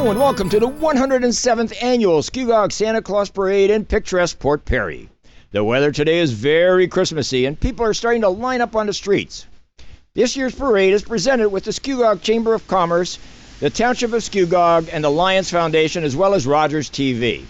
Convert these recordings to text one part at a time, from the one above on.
Hello and welcome to the 107th annual Scugog Santa Claus Parade in picturesque Port Perry. The weather today is very Christmassy and people are starting to line up on the streets. This year's parade is presented with the Scugog Chamber of Commerce, the Township of Scugog, and the Lions Foundation, as well as Rogers TV.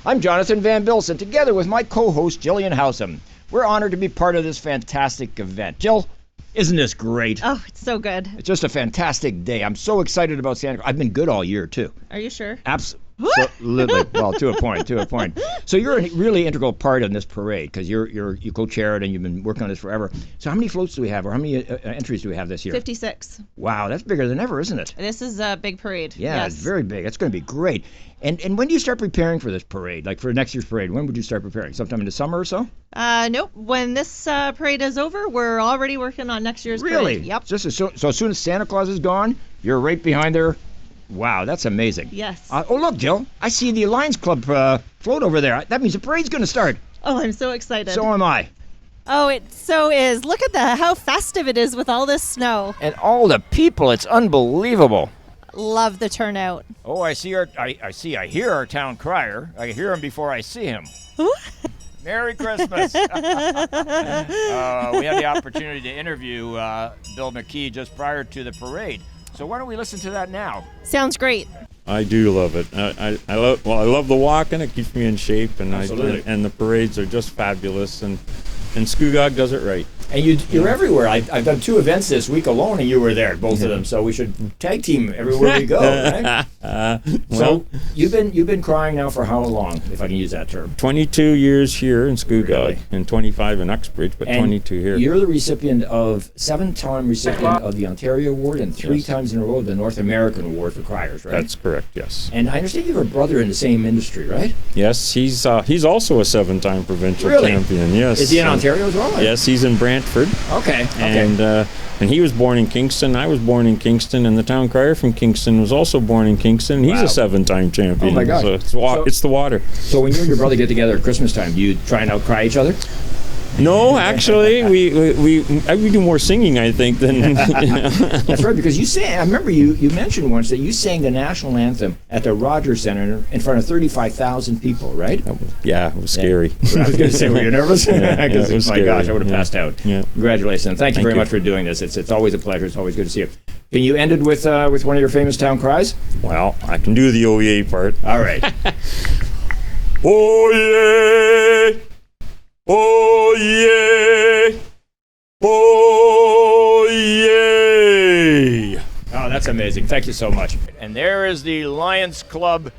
I'm Jonathan Van Bilsen, together with my co-host Jillian Howsam. We're honored to be part of this fantastic event. Jill, isn't this great? Oh, it's so good. It's just a fantastic day. I'm so excited about Santa Claus. I've been good all year, too. Are you sure? Absolutely. Well, to a point. So you're a really integral part in this parade because you co-chair it and you've been working on this forever. So how many floats do we have, or how many entries do we have this year? 56. Wow, that's bigger than ever, isn't it? This is a big parade. Yeah, yes. It's very big. It's going to be great. And when do you start preparing for this parade? Like for next year's parade, when would you start preparing? Sometime in the summer or so? Nope. When this parade is over, we're already working on next year's really? parade. Yep. So as soon as Santa Claus is gone, you're right behind there. Wow, that's amazing. Yes. Oh, look, Jill. I see the Lions Club float over there. That means the parade's going to start. Oh, I'm so excited. So am I. Oh, it so is. Look at how festive it is with all this snow. And all the people. It's unbelievable. Love the turnout. Oh, I hear our town crier. I hear him before I see him. Who? Merry Christmas. We had the opportunity to interview Bill McKee just prior to the parade. So why don't we listen to that now? Sounds great. I do love it. I love the walking. It keeps me in shape, and and the parades are just fabulous. And Scugog does it right. And you're everywhere. I've done 2 events this week alone, and you were there, both of them. So we should tag team everywhere we go, right? So you've been crying now for how long, if I can use that term? 22 years here in Scugog, really? And 25 in Uxbridge, but and 22 here. You're the recipient of 7-time recipient of the Ontario Award and 3 times in a row the North American Award for criers, right? That's correct. Yes. And I understand you have a brother in the same industry, right? Yes, he's also a 7-time provincial champion. Yes. Is he in Ontario as well? Yes, he's in Brantford. Okay. And he was born in Kingston. I was born in Kingston, and the town crier from Kingston was also born in Kingston. He's a 7-time champion. Oh my gosh! So it's the water. So when you and your brother get together at Christmas time, do you try and outcry each other? No, actually, we do more singing, I think, than. That's right, because you sang. I remember you mentioned once that you sang the national anthem at the Rogers Center in front of 35,000 people, right? Yeah, it was scary. I was going to say, were you nervous? It was my scary. gosh, I would have passed out. Yeah. Congratulations! Thank you very much for doing this. It's always a pleasure. It's always good to see you. Can you end it with one of your famous town cries? Well, I can do the OEA part. All right. Oh yeah. Oh yeah! Oh yeah! Oh, that's amazing. Thank you so much. And there is the Lions Club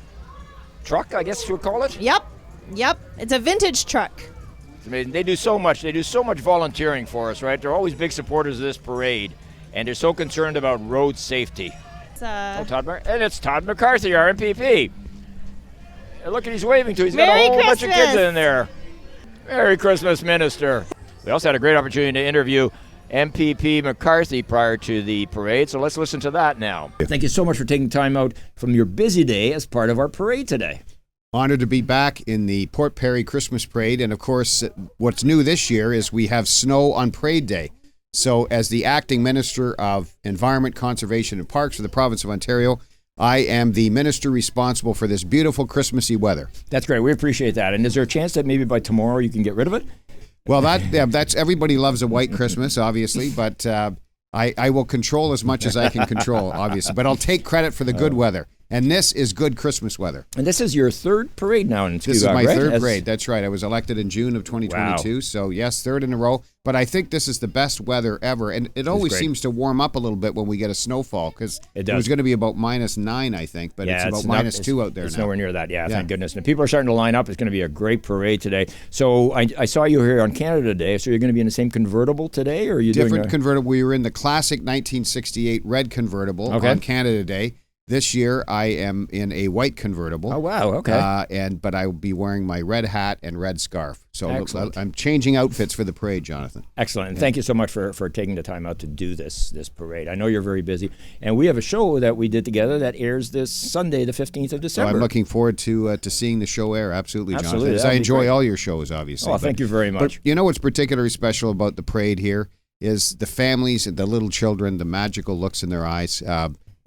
truck, I guess you would call it? Yep. It's a vintage truck. It's amazing. They do so much. They do so much volunteering for us, right? They're always big supporters of this parade, and they're so concerned about road safety. It's and it's Todd McCarthy, our MPP. And look at he's waving to. He's got Merry a whole bunch Christmas. of kids in there. Merry Christmas, Minister. We also had a great opportunity to interview MPP McCarthy prior to the parade, so let's listen to that now. Thank you so much for taking time out from your busy day as part of our parade today. Honored to be back in the Port Perry Christmas Parade, and of course, what's new this year is we have snow on Parade Day. So as the Acting Minister of Environment, Conservation and Parks for the Province of Ontario, I am the minister responsible for this beautiful Christmassy weather. That's great. We appreciate that. And is there a chance that maybe by tomorrow you can get rid of it? Well, that's everybody loves a white Christmas, obviously, but I will control as much as I can control, obviously. But I'll take credit for the good weather. And this is good Christmas weather. And this is your 3rd parade now in Scugog, This is my right? 3rd parade. That's right. I was elected in June of 2022. Wow. So, yes, 3rd in a row. But I think this is the best weather ever. And it always seems to warm up a little bit when we get a snowfall because it was going to be about -9, I think. But it's about -2 out there it's now. nowhere near that. Yeah, thank goodness. And people are starting to line up. It's going to be a great parade today. So I saw you here on Canada Day. So you're going to be in the same convertible today? Or are you Different convertible. We were in the classic 1968 red convertible on Canada Day. This year, I am in a white convertible. Oh, wow. Okay. But I will be wearing my red hat and red scarf. So Excellent. I'm changing outfits for the parade, Jonathan. Excellent. And thank you so much for taking the time out to do this parade. I know you're very busy. And we have a show that we did together that airs this Sunday, the 15th of December. So I'm looking forward to seeing the show air. Absolutely, Jonathan. Absolutely. As I enjoy all your shows, obviously. Oh, thank you very much. But you know what's particularly special about the parade here is the families, the little children, the magical looks in their eyes.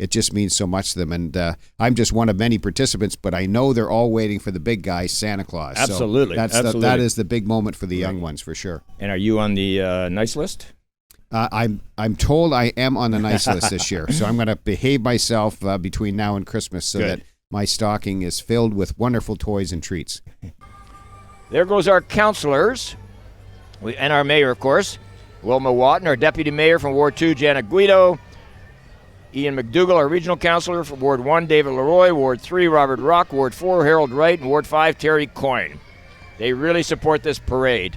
it just means so much to them. And I'm just one of many participants, but I know they're all waiting for the big guy, Santa Claus. Absolutely. So Absolutely. that is the big moment for the young ones, for sure. And are you on the nice list? I'm told I am on the nice list this year, so I'm going to behave myself between now and Christmas so that my stocking is filled with wonderful toys and treats. There goes our councilors, and our mayor, of course. Wilma Waton, our deputy mayor from Ward 2, Janet Guido. Ian McDougall, our regional councilor from Ward 1, David Leroy. Ward 3, Robert Rock. Ward 4, Harold Wright. And Ward 5, Terry Coyne. They really support this parade.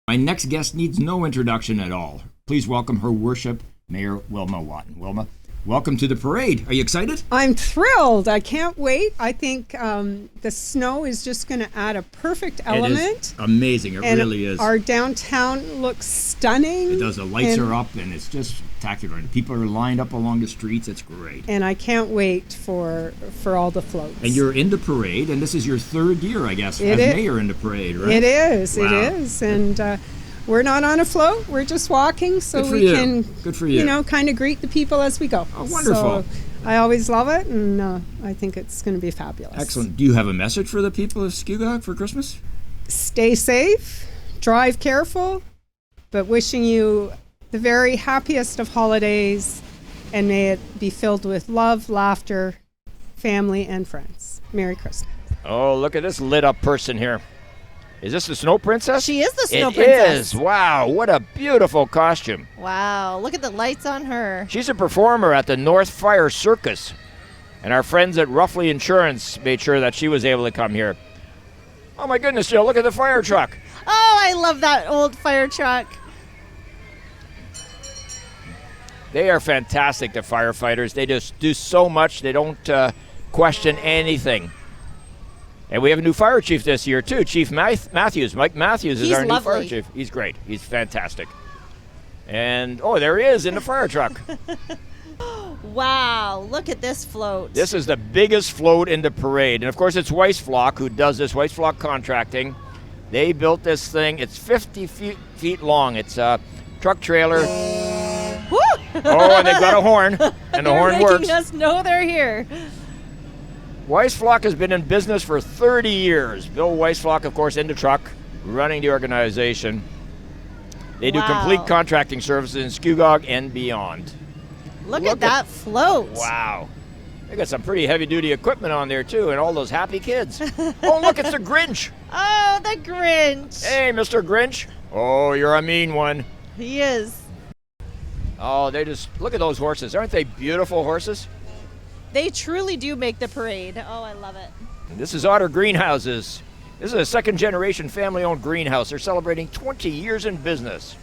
My next guest needs no introduction at all. Please welcome Her Worship, Mayor Wilma Waton. Wilma, welcome to the parade. Are you excited? I'm thrilled. I can't wait. I think the snow is just going to add a perfect element. It is amazing. It really is. Our downtown looks stunning. It does. The lights are up, and it's just spectacular. And people are lined up along the streets. It's great. And I can't wait for all the floats. And you're in the parade, and this is your third year, I guess, as mayor in the parade, right? It is. Wow. It is. And we're not on a float. We're just walking, so we can, Good for you. kind of greet the people as we go. Oh, wonderful. So I always love it, and I think it's going to be fabulous. Excellent. Do you have a message for the people of Scugog for Christmas? Stay safe, drive careful, but wishing you the very happiest of holidays, and may it be filled with love, laughter, family, and friends. Merry Christmas. Oh, look at this lit up person here. Is this the Snow Princess? She is the Snow It Princess. is. Wow, what a beautiful costume. Wow, look at the lights on her. She's a performer at the North Fire Circus. And our friends at Ruffley Insurance made sure that she was able to come here. Oh my goodness, Jill, look at the fire truck. Oh, I love that old fire truck. They are fantastic, the firefighters. They just do so much. They don't question anything. And we have a new fire chief this year, too, Chief Matthews. Mike Matthews is our new fire chief. He's great. He's fantastic. And, oh, there he is in the fire truck. Wow, look at this float. This is the biggest float in the parade. And, of course, it's Weissflock who does this, Weissflock Contracting. They built this thing. It's 50 feet long. It's a truck trailer. Woo! Oh, and they've got a horn, and the horn works. They're making us know they're here. Weissflock has been in business for 30 years. Bill Weissflock, of course, in the truck, running the organization. They do complete contracting services in Scugog and beyond. Look at that float. Wow. They got some pretty heavy-duty equipment on there, too, and all those happy kids. Oh, look, it's the Grinch. Oh, the Grinch. Hey, Mr. Grinch. Oh, you're a mean one. He is. Oh, they just, look at those horses. Aren't they beautiful horses? They truly do make the parade. Oh, I love it. This is Otter Greenhouses. This is a second-generation family-owned greenhouse. They're celebrating 20 years in business,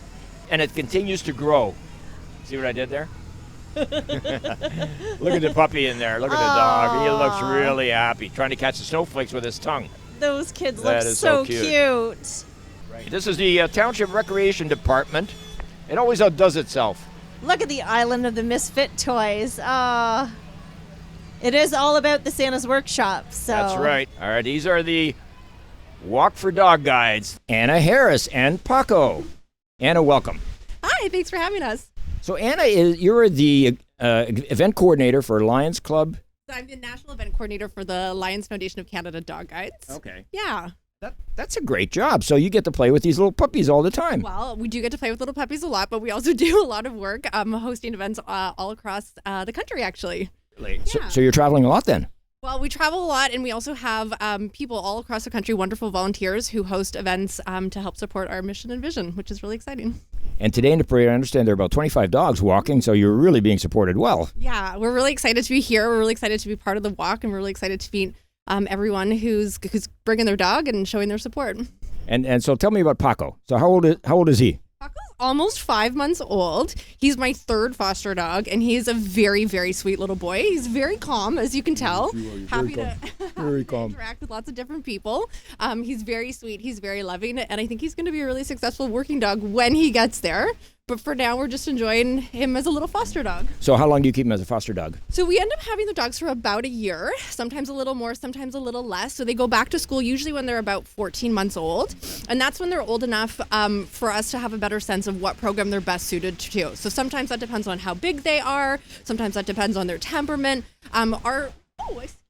and it continues to grow. See what I did there? Look at the puppy in there. Look at the dog. He looks really happy, trying to catch the snowflakes with his tongue. Those kids That look is so so cute. cute. This is the Township Recreation Department. It always outdoes itself. Look at the island of the misfit toys. It is all about the Santa's Workshop. So That's right. All right, these are the Walk for Dog guides. Anna Harris and Paco. Anna, welcome. Hi, thanks for having us. So Anna, you're the event coordinator for Lions Club. So I'm the national event coordinator for the Lions Foundation of Canada Dog Guides. Okay. Yeah. That's a great job. So you get to play with these little puppies all the time. Well, we do get to play with little puppies a lot, but we also do a lot of work hosting events all across the country, actually. So you're traveling a lot then? Well, we travel a lot, and we also have people all across the country, wonderful volunteers who host events to help support our mission and vision, which is really exciting. And today in the parade, I understand there are about 25 dogs walking, so you're really being supported well. Yeah, we're really excited to be here. We're really excited to be part of the walk, and we're really excited to meet everyone who's bringing their dog and showing their support. And so tell me about Paco. So how old is he? Paco's almost 5 months old. He's my third foster dog, and he's a very, very sweet little boy. He's very calm, as you can tell. Happy to interact with lots of different people. He's very sweet. He's very loving, and I think he's going to be a really successful working dog when he gets there. But for now, we're just enjoying him as a little foster dog. So how long do you keep him as a foster dog? So we end up having the dogs for about a year, sometimes a little more, sometimes a little less. So they go back to school usually when they're about 14 months old. And that's when they're old enough for us to have a better sense of what program they're best suited to. So sometimes that depends on how big they are. Sometimes that depends on their temperament. Our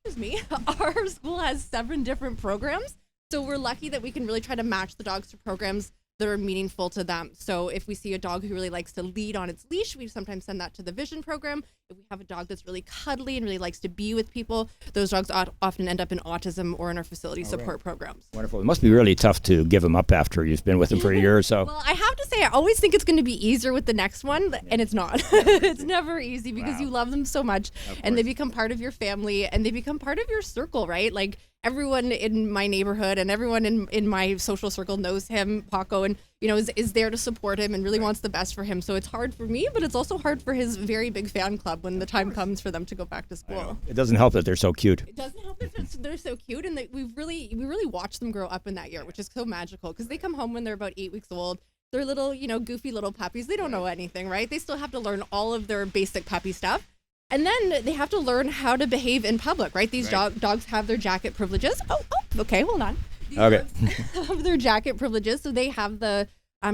school has 7 different programs. So we're lucky that we can really try to match the dogs to programs that are meaningful to them. So if we see a dog who really likes to lead on its leash, we sometimes send that to the vision program. If we have a dog that's really cuddly and really likes to be with people, those dogs often end up in autism or in our facility support programs. Wonderful. It must be really tough to give them up after you've been with them for a year or so. Well, I have to say, I always think it's going to be easier with the next one, and it's not. It's never easy because you love them so much, and they become part of your family, and they become part of your circle, right? Like, everyone in my neighborhood and everyone in my social circle knows him, Paco, and is there to support him and really wants the best for him. So it's hard for me, but it's also hard for his very big fan club when the time comes for them to go back to school. It doesn't help that they're so cute. It doesn't help that they're so cute, and we really watch them grow up in that year, which is so magical because they come home when they're about 8 weeks old. They're little, goofy little puppies. They don't know anything, right? They still have to learn all of their basic puppy stuff. And then they have to learn how to behave in public, right? These dogs have their jacket privileges. Okay, hold on. These dogs have their jacket privileges, so they have the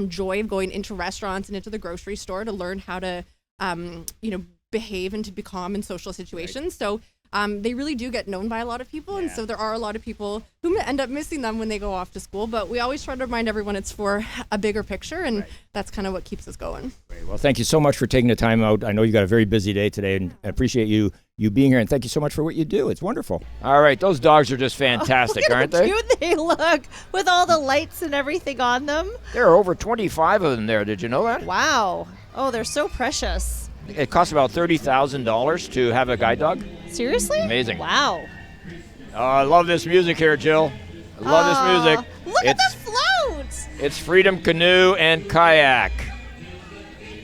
joy of going into restaurants and into the grocery store to learn how to, behave and to be calm in social situations. So they really do get known by a lot of people, and so there are a lot of people who end up missing them when they go off to school. But we always try to remind everyone it's for a bigger picture, and that's kind of what keeps us going. Great. Well, thank you so much for taking the time out. I know you got a very busy day today, and I appreciate you being here, and thank you so much for what you do. It's wonderful. All right, those dogs are just fantastic, aren't they? Look at how cute they look with all the lights and everything on them. There are over 25 of them there. Did you know that? Wow. Oh, they're so precious. It costs about $30,000 to have a guide dog. Seriously? Amazing. Wow. Oh, I love this music here, Jill. I love this music. Look at the floats. It's Freedom Canoe and Kayak.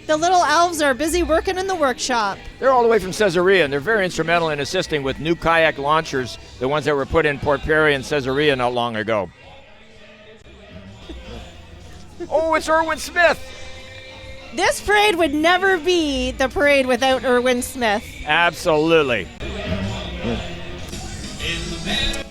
The little elves are busy working in the workshop. They're all the way from Caesarea, and they're very instrumental in assisting with new kayak launchers, the ones that were put in Port Perry and Caesarea not long ago. Oh, it's Erwin Smith. This parade would never be the parade without Erwin Smith. Absolutely.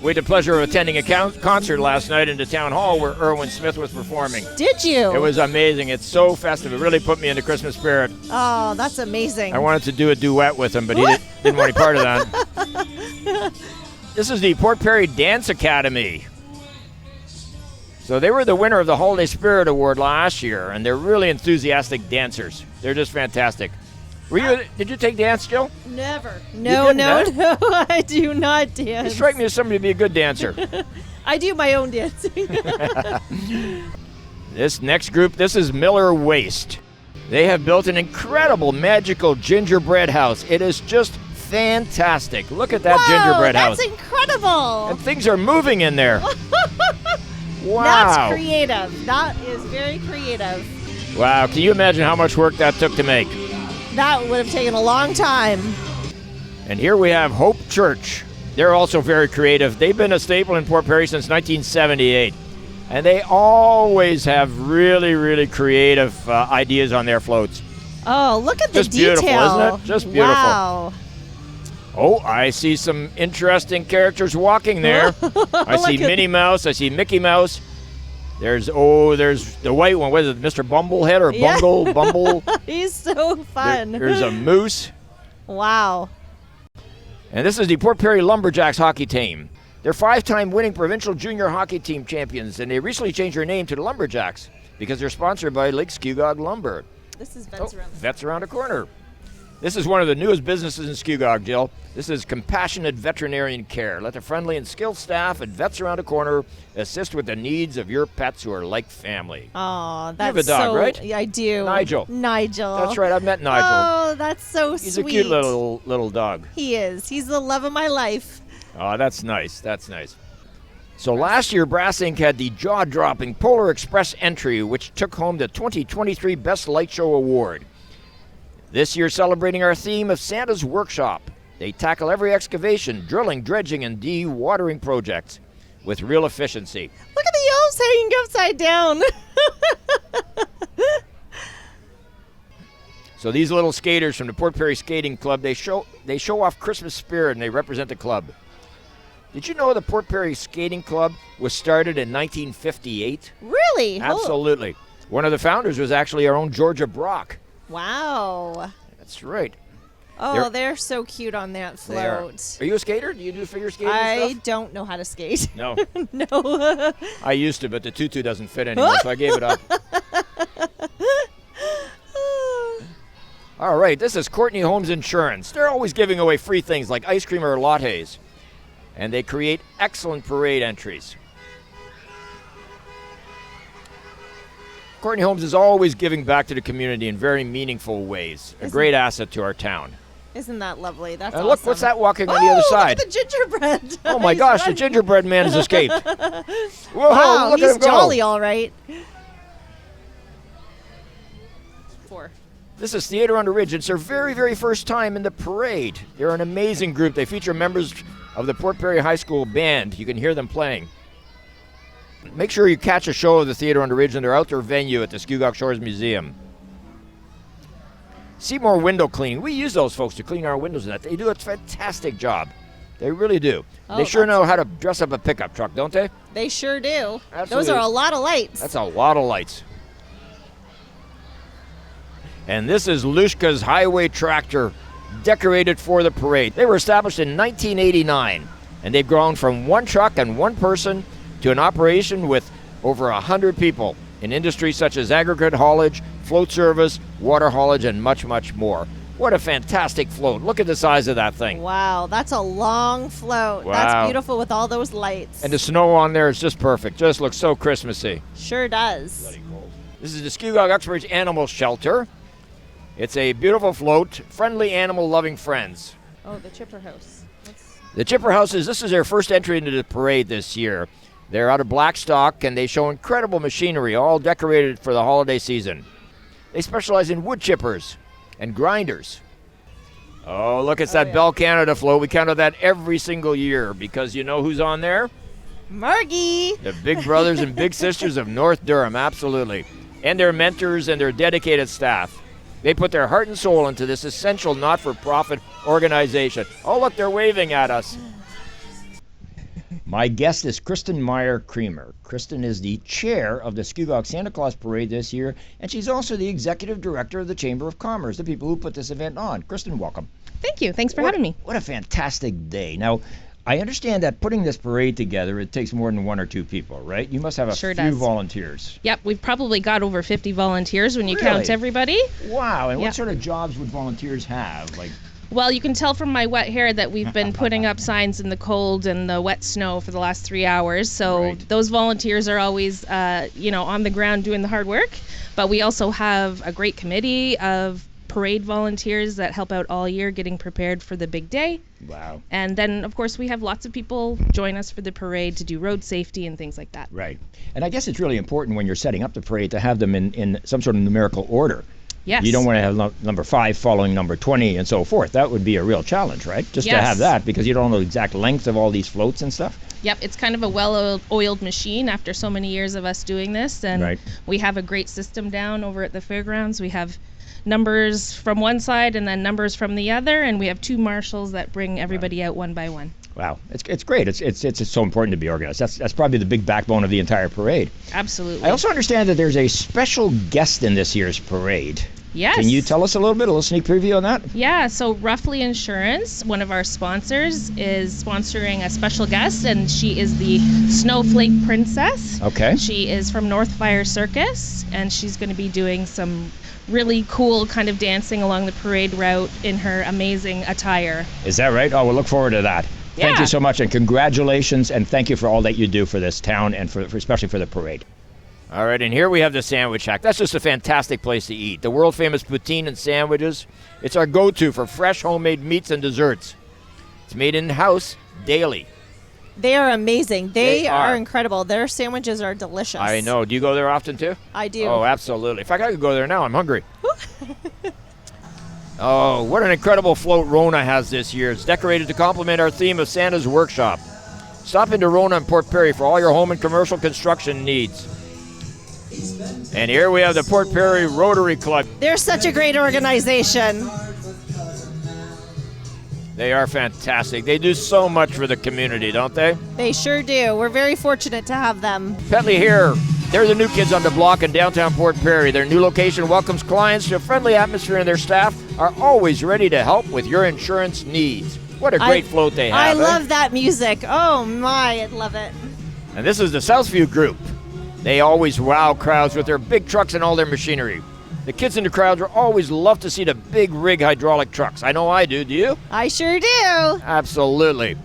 We had the pleasure of attending a concert last night in the town hall where Erwin Smith was performing. Did you? It was amazing. It's so festive. It really put me in the Christmas spirit. Oh, that's amazing. I wanted to do a duet with him, but he didn't want any part of that. This is the Port Perry Dance Academy. So they were the winner of the Holiday Spirit Award last year, and they're really enthusiastic dancers. They're just fantastic. Did you take dance, Jill? Never. No, I do not dance. You strike me as somebody to be a good dancer. I do my own dancing. This next group, this is Miller Waste. They have built an incredible magical gingerbread house. It is just fantastic. Look at that gingerbread house. That's incredible. And things are moving in there. Wow. That's creative. That is very creative. Wow. Can you imagine how much work that took to make? That would have taken a long time. And here we have Hope Church. They're also very creative. They've been a staple in Port Perry since 1978. And they always have really, really creative ideas on their floats. Oh, look at the detail. Just beautiful, isn't it? Just beautiful. Wow. Oh, I see some interesting characters walking there. I see Minnie Mouse. I see Mickey Mouse. There's the white one. What is it, Mr. Bumblehead or Bumble? He's so fun. There's a moose. Wow. And this is the Port Perry Lumberjacks hockey team. They're 5-time winning provincial junior hockey team champions, and they recently changed their name to the Lumberjacks because they're sponsored by Lake Scugog Lumber. This is Vets Around. Vets Around the Corner. This is one of the newest businesses in Scugog, Jill. This is compassionate veterinarian care. Let the friendly and skilled staff at Vets Around the Corner assist with the needs of your pets who are like family. Oh, that's you have a dog, right? Yeah, I do. Nigel. That's right. I've met Nigel. Oh, that's so He's sweet. He's a cute little dog. He is. He's the love of my life. Oh, that's nice. That's nice. So last year, Brass Inc. had the jaw-dropping Polar Express entry, which took home the 2023 Best Light Show Award. This year, celebrating our theme of Santa's Workshop, they tackle every excavation, drilling, dredging, and dewatering projects with real efficiency. Look at the elves hanging upside down. So these little skaters from the Port Perry Skating Club, they show off Christmas spirit, and they represent the club. Did you know the Port Perry Skating Club was started in 1958? Really? Absolutely. One of the founders was actually our own Georgia Brock. Wow. That's right. Oh, they're so cute on that float. Are you a skater? Do you do figure skating I and stuff? don't know how to skate. No. No. I used to, but the tutu doesn't fit anymore, so I gave it up. All right, this is Courtney Homes Insurance. They're always giving away free things like ice cream or lattes, and they create excellent parade entries. Courtney Homes is always giving back to the community in very meaningful ways. A great asset to our town. Isn't that lovely? That's And awesome. look, what's that walking on the other side? Look at the gingerbread. Oh my gosh, the gingerbread man has escaped. Whoa, Wow, look at he's him go. jolly, all right. 4. This is Theater on the Ridge. It's their very, very first time in the parade. They're an amazing group. They feature members of the Port Perry High School band. You can hear them playing. Make sure you catch a show of the Theater on the Ridge in their outdoor venue at the Scugog Shores Museum. Seymour Window Cleaning. We use those folks to clean our windows and that. They do a fantastic job. They really do. Oh, they sure that's know how to dress up a pickup truck, don't they? They sure do. Absolutely. Those are a lot of lights. That's a lot of lights. And this is Lushka's Highway Tractor, decorated for the parade. They were established in 1989, and they've grown from one truck and one person to an operation with over 100 people in industries such as aggregate haulage, float service, water haulage, and much, much more. What a fantastic float. Look at the size of that thing. Wow, that's a long float. Wow. That's beautiful with all those lights. And the snow on there is just perfect. Just looks so Christmassy. Sure does. This is the Scugog Uxbridge Animal Shelter. It's a beautiful float, friendly animal-loving friends. Oh, the Chipper House. The Chipper Houses, this is their first entry into the parade this year. They're out of Blackstock, and they show incredible machinery, all decorated for the holiday season. They specialize in wood chippers and grinders. Oh, look, it's that Bell Canada float. We count that every single year because you know who's on there? Margie. The big brothers and big sisters of North Durham, absolutely. And their mentors and their dedicated staff. They put their heart and soul into this essential not-for-profit organization. Oh, look, they're waving at us. My guest is Kristen Meyer-Creamer. Kristen is the chair of the Scugog Santa Claus Parade this year, and she's also the executive director of the Chamber of Commerce, the people who put this event on. Kristen, welcome. Thank you. Thanks for having me. What a fantastic day. Now, I understand that putting this parade together, it takes more than one or two people, right? You must have a Sure few does. volunteers. Yep, we've probably got over 50 volunteers when you Really? count everybody. Wow, and Yeah. what sort of jobs would volunteers have? Well, you can tell from my wet hair that we've been putting up signs in the cold and the wet snow for the last 3 hours. So Right. those volunteers are always, on the ground doing the hard work. But we also have a great committee of parade volunteers that help out all year getting prepared for the big day. Wow. And then, of course, we have lots of people join us for the parade to do road safety and things like that. Right. And I guess it's really important when you're setting up the parade to have them in some sort of numerical order. Yes. You don't want to have number 5 following number 20 and so forth. That would be a real challenge, right? Just to Yes. have that, because you don't know the exact length of all these floats and stuff. Yep, it's kind of a well-oiled machine after so many years of us doing this, and Right. we have a great system down over at the fairgrounds. We have numbers from one side and then numbers from the other, and we have 2 marshals that bring everybody out one by one. Wow, it's great. It's so important to be organized. That's probably the big backbone of the entire parade. Absolutely. I also understand that there's a special guest in this year's parade. Yes. Can you tell us a little sneak preview on that? Yeah, so Roughly Insurance, one of our sponsors, is sponsoring a special guest, and she is the Snowflake Princess. Okay. She is from Northfire Circus, and she's going to be doing some really cool kind of dancing along the parade route in her amazing attire. Is that right? Oh, we'll look forward to that. Thank Yeah. you so much, and congratulations, and thank you for all that you do for this town and for especially for the parade. All right, and here we have the Sandwich Shack. That's just a fantastic place to eat. The world-famous poutine and sandwiches. It's our go-to for fresh homemade meats and desserts. It's made in-house daily. They are amazing. They They are are. incredible. Their sandwiches are delicious. I know. Do you go there often, too? I do. Oh, absolutely. In fact, I could go there now. I'm hungry. Oh, what an incredible float Rona has this year. It's decorated to complement our theme of Santa's Workshop. Stop into Rona and Port Perry for all your home and commercial construction needs. And here we have the Port Perry Rotary Club. They're such a great organization. They are fantastic. They do so much for the community, don't they? They sure do. We're very fortunate to have them. Petley here. They're the new kids on the block in downtown Port Perry. Their new location welcomes clients to a friendly atmosphere, and their staff are always ready to help with your insurance needs. What a great float they have. I love that music. Oh my, I love it. And this is the Southview Group. They always wow crowds with their big trucks and all their machinery. The kids in the crowds will always love to see the big rig hydraulic trucks. I know I do. Do you? I sure do. Absolutely.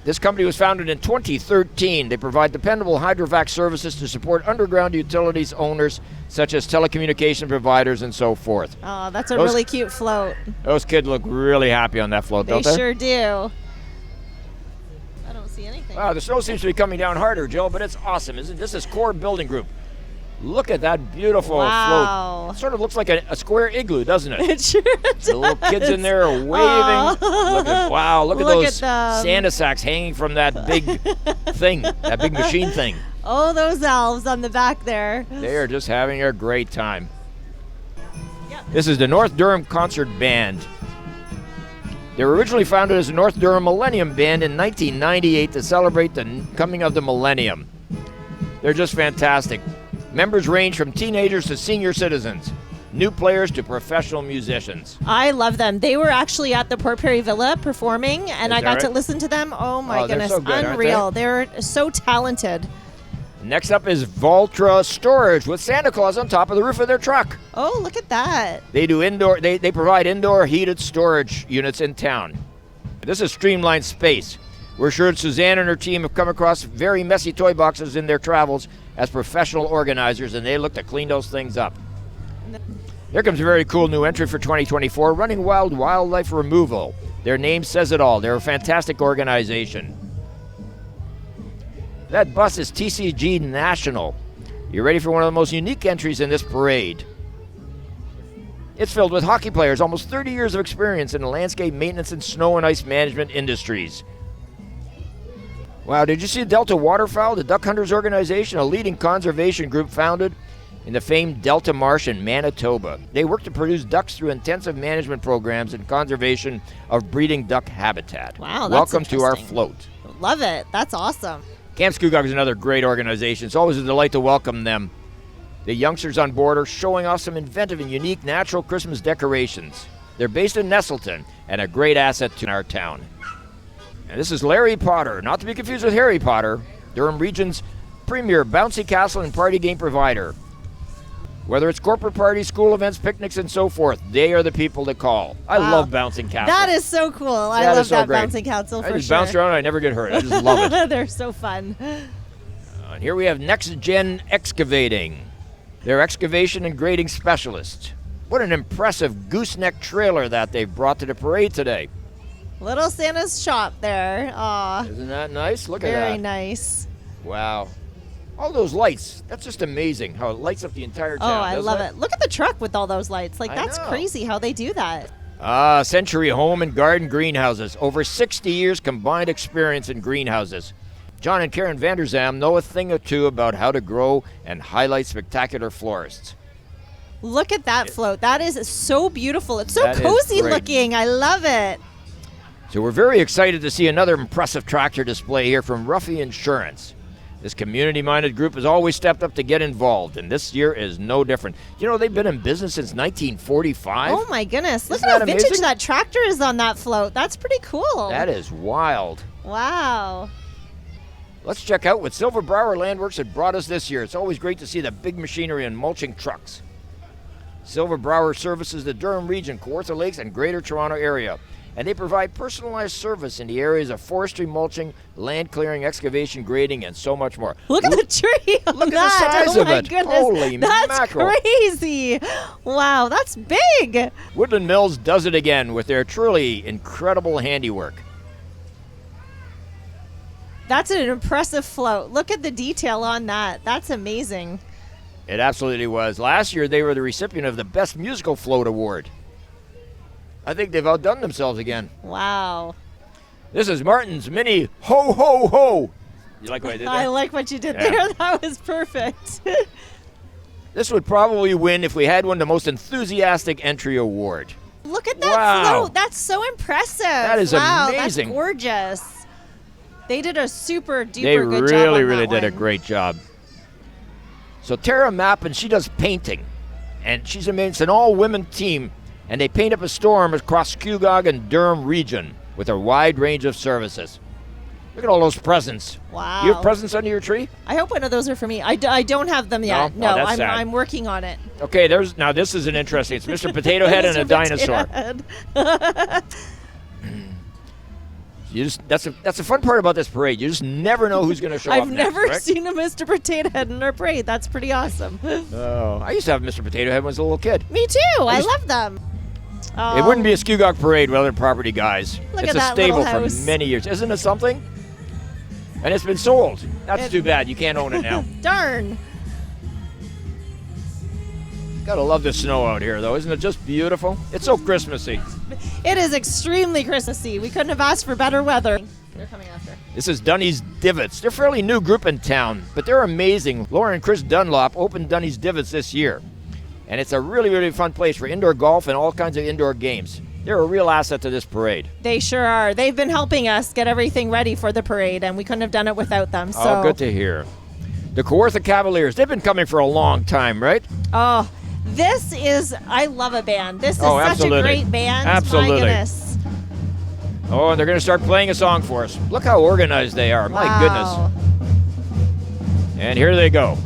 This company was founded in 2013. They provide dependable hydrovac services to support underground utilities owners, such as telecommunication providers and so forth. Oh, that's a really cute float. Those kids look really happy on that float, don't they? They sure do. I don't see anything. Wow, the snow seems to be coming down harder, Jill, but it's awesome, isn't it? This is Core Building Group. Look at that beautiful float. Sort of looks like a square igloo, doesn't it? It sure does. The little kids in there are waving. Look at those Santa sacks hanging from that big thing, that big machine thing. Oh, those elves on the back there. They are just having a great time. Yep. This is the North Durham Concert Band. They were originally founded as the North Durham Millennium Band in 1998 to celebrate the coming of the millennium. They're just fantastic. Members range from teenagers to senior citizens, new players to professional musicians. I love them. They were actually at the Port Perry Villa performing, and I got to listen to them. Oh my goodness, so good, unreal. They're so talented. Next up is Voltra Storage with Santa Claus on top of the roof of their truck. Oh, look at that. They do indoor. They provide indoor heated storage units in town. This is Streamlined Space. We're sure Suzanne and her team have come across very messy toy boxes in their travels as professional organizers, and they look to clean those things up. Here comes a very cool new entry for 2024, Running Wild Wildlife Removal. Their name says it all. They're a fantastic organization. That bus is TCG National. You're ready for one of the most unique entries in this parade. It's filled with hockey players, almost 30 years of experience in the landscape maintenance and snow and ice management industries. Wow, did you see Delta Waterfowl, the Duck Hunters Organization, a leading conservation group founded in the famed Delta Marsh in Manitoba? They work to produce ducks through intensive management programs and conservation of breeding duck habitat. Wow, that's Welcome to our float. Love it. That's awesome. Camp Scugog is another great organization. It's always a delight to welcome them. The youngsters on board are showing off some inventive and unique natural Christmas decorations. They're based in Nestleton and a great asset to our town. And this is Larry Potter, not to be confused with Harry Potter, Durham Region's premier bouncy castle and party game provider. Whether it's corporate parties, school events, picnics, and so forth, they are the people to call. I love bouncing castles. That is so cool. I love that bouncing castle for sure. I just bounce around and I never get hurt. I just love it. They're so fun. And here we have Next Gen Excavating. They're excavation and grading specialists. What an impressive gooseneck trailer that they've brought to the parade today. Little Santa's shop there. Aw. Isn't that nice? Look at that. Very nice. Wow. All those lights. That's just amazing how it lights up the entire town. Oh, I love it. Look at the truck with all those lights. Like, that's crazy how they do that. Century Home and Garden Greenhouses. Over 60 years combined experience in greenhouses. John and Karen Vanderzam know a thing or two about how to grow and highlight spectacular florists. Look at that float. That is so beautiful. It's so cozy looking. I love it. So we're very excited to see another impressive tractor display here from Ruffy Insurance. This community-minded group has always stepped up to get involved, and this year is no different. You know, they've been in business since 1945. Oh, my goodness. Look at how vintage that tractor is on that float. That's pretty cool. That is wild. Wow. Let's check out what Silver Brower Landworks had brought us this year. It's always great to see the big machinery and mulching trucks. Silver Brower services the Durham region, Kawartha Lakes, and Greater Toronto area. And they provide personalized service in the areas of forestry, mulching, land clearing, excavation, grading, and so much more. Look at the tree on Look that. at the size of it. Goodness. Holy that's mackerel. Crazy. Wow, that's big. Woodland Mills does it again with their truly incredible handiwork. That's an impressive float. Look at the detail on that. That's amazing. It absolutely was. Last year, they were the recipient of the Best Musical Float Award. I think they've outdone themselves again. Wow. This is Martin's Mini Ho Ho Ho. You like what I did there? I like what you did Yeah. there. That was perfect. This would probably win if we had one the most enthusiastic entry award. Look at that Wow. float. That's so impressive. That is amazing. That's gorgeous. They did a super duper They good job. really, on really that did a one. great job. So Tara Mappin, she does painting, and she's amazing. It's an all-women team, and they paint up a storm across Scugog and Durham region with a wide range of services. Look at all those presents. Wow. You have presents under your tree? I hope one of those are for me. I don't have them yet. No? Oh, that's sad. I'm working on it. Okay, now this is an interesting. It's Mr. Potato Head and a Mr. dinosaur. Potato Head. That's a fun part about this parade. You just never know who's going to show up I've next, never correct? seen a Mr. Potato Head in our parade. That's pretty awesome. Oh, I used to have Mr. Potato Head when I was a little kid. Me too. I love them. It wouldn't be a Scugog parade without their property guys. Look It's at a that stable little for house. many years. Isn't it something? And it's been sold. That's too bad. You can't own it now. Darn. Gotta love the snow out here, though. Isn't it just beautiful? It's so Christmassy. It is extremely Christmassy. We couldn't have asked for better weather. They're coming after. This is Dunny's Divots. They're a fairly new group in town, but they're amazing. Laura and Chris Dunlop opened Dunny's Divots this year. And it's a really, really fun place for indoor golf and all kinds of indoor games. They're a real asset to this parade. They sure are. They've been helping us get everything ready for the parade, and we couldn't have done it without them. So. Oh, good to hear. The Kawartha Cavaliers, they've been coming for a long time, right? Oh, I love a band. This is such absolutely. a great band. Absolutely. My goodness. Oh, and they're going to start playing a song for us. Look how organized they are. My Wow. goodness. And here they go.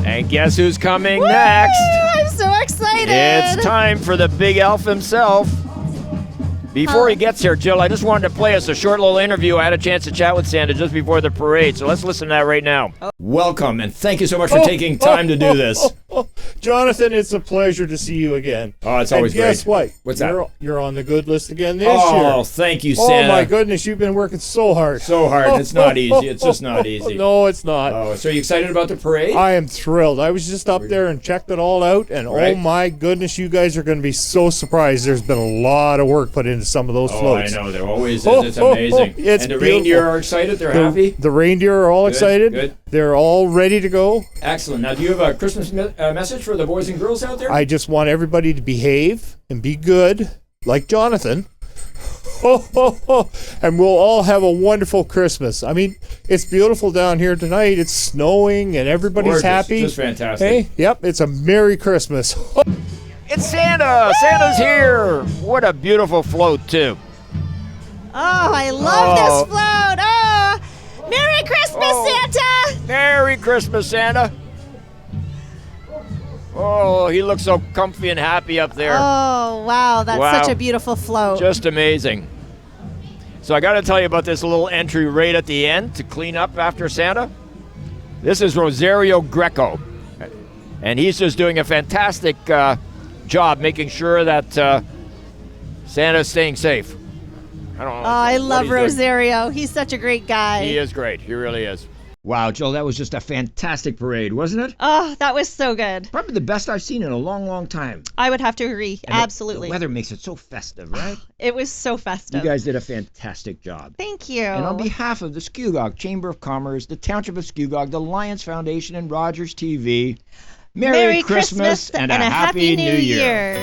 And guess who's coming next? I'm so excited. It's time for the big elf himself. Before he gets here, Jill, I just wanted to play us a short little interview. I had a chance to chat with Santa just before the parade, so let's listen to that right now. Welcome, and thank you so much for taking time to do this. Jonathan, it's a pleasure to see you again. Oh, it's always and guess great. what? What's that? You're on the good list again this year. Oh, thank you, Santa. Oh, my goodness, you've been working so hard. So hard. It's not easy. It's just not easy. No, it's not. Oh, so are you excited about the parade? I am thrilled. I was just up there and checked it all out, and Right. oh my goodness, you guys are going to be so surprised. There's been a lot of work put into some of those Oh, floats. I know. There always is. Oh, It's oh, amazing. oh, it's and the beautiful. reindeer are excited. They're happy. The reindeer are all Good, excited. good. They're all ready to go. Excellent. Now, do you have a Christmas message for the boys and girls out there? I just want everybody to behave and be good, like Jonathan. And we'll all have a wonderful Christmas. I mean, it's beautiful down here tonight. It's snowing and everybody's Gorgeous. happy. Just fantastic. Hey, yep, it's a Merry Christmas. It's Santa. Santa's here. What a beautiful float, too. Oh, I love this float. Oh, Merry Christmas, Santa. Merry Christmas, Santa. Oh, he looks so comfy and happy up there. Oh, wow. That's Wow. such a beautiful float. Just amazing. So I got to tell you about this little entry right at the end to clean up after Santa. This is Rosario Greco. And he's just doing a fantastic job making sure that Santa's staying safe. I don't know. I what love he's doing. Rosario. He's such a great guy. He is great. He really is. Wow, Jill, that was just a fantastic parade, wasn't it? Oh, that was so good. Probably the best I've seen in a long, long time. I would have to agree. And the- Absolutely. The weather makes it so festive, right? It was so festive. You guys did a fantastic job. Thank you. And on behalf of the Scugog Chamber of Commerce, the Township of Scugog, the Lions Foundation, and Rogers TV, Merry Christmas and a Happy New Year.